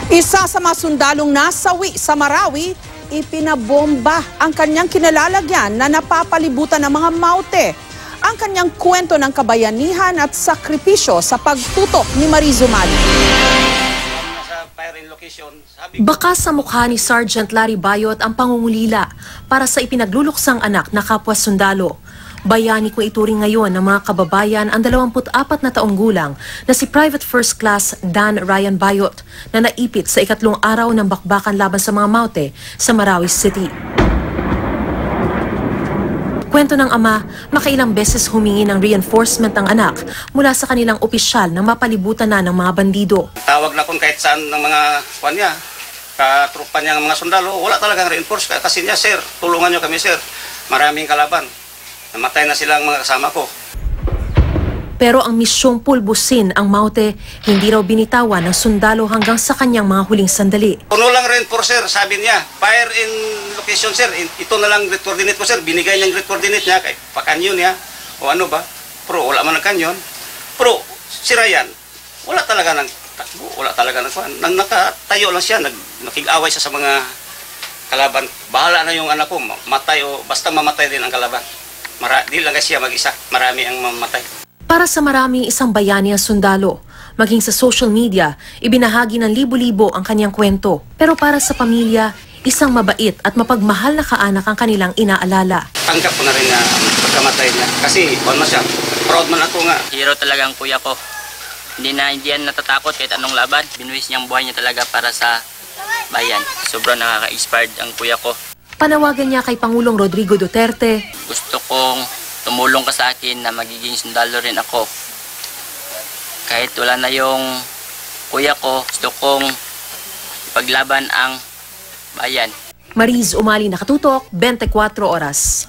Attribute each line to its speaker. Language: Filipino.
Speaker 1: Isa sa mga sundalong nasawi sa Marawi, ipinabomba ang kanyang kinalalagyan na napapalibutan ng mga maute. Ang kanyang kwento ng kabayanihan at sakripisyo sa pagtutok ni Mariz Umali.
Speaker 2: Baka sa mukha ni Sergeant Larry Bayot ang pangungulila para sa ipinagluluksang anak na kapwa sundalo. Bayani kung ituring ngayon ng mga kababayan ang 24 na taong gulang na si Private First Class Dan Ryan Bayot na naipit sa ikatlong araw ng bakbakan laban sa mga maute sa Marawi City. Kwento ng ama, makailang beses humingi ng reinforcement ang anak mula sa kanilang opisyal na mapalibutan na ng mga bandido.
Speaker 3: Tawag na kung kahit saan ng mga kanya, katrupa niya ng mga sundalo, wala talagang reinforce kasi niya, sir, tulungan niyo kami, sir. Maraming kalaban. Namatay na silang mga kasama ko.
Speaker 2: Pero ang misyong pulbusin ang maute, hindi raw binitawan ng sundalo hanggang sa kanyang mga huling sandali.
Speaker 3: Puno lang reinforce, sir, sabi niya. Fire in location, sir. Ito na lang grid coordinate ko, sir. Binigay niyang grid coordinate niya kay pakanyon niya. O ano ba? Pero wala man ng kanyon. Pero si Ryan, wala talaga ng takbo, wala talaga ng kuhan. Nakatayo lang siya, nakig-away siya sa mga kalaban. Bahala na yung anak ko, matay o basta mamatay din ang kalaban. Di lang siya mag-isa, marami ang mamatay.
Speaker 2: Para sa marami, isang bayani ang sundalo. Maging sa social media, ibinahagi ng libo-libo ang kanyang kwento. Pero para sa pamilya, isang mabait at mapagmahal na kaanak ang kanilang inaalala.
Speaker 3: Tanggap ko na rin na pagkamatay niya. Kasi, ano siya, proud man ako nga.
Speaker 4: Hero talaga ang kuya ko. Hindi yan natatakot kahit anong laban. Binuwis niyang buhay niya talaga para sa bayan. Sobrang nakaka-inspired ang kuya ko.
Speaker 2: Panawagan niya kay Pangulong Rodrigo Duterte.
Speaker 4: Gusto kong tumulong ka sa akin na magiging sundalo rin ako. Kahit wala na yung kuya ko, gusto kong ipaglaban ang bayan.
Speaker 2: Mariz Umali, Nakatutok, 24 Oras.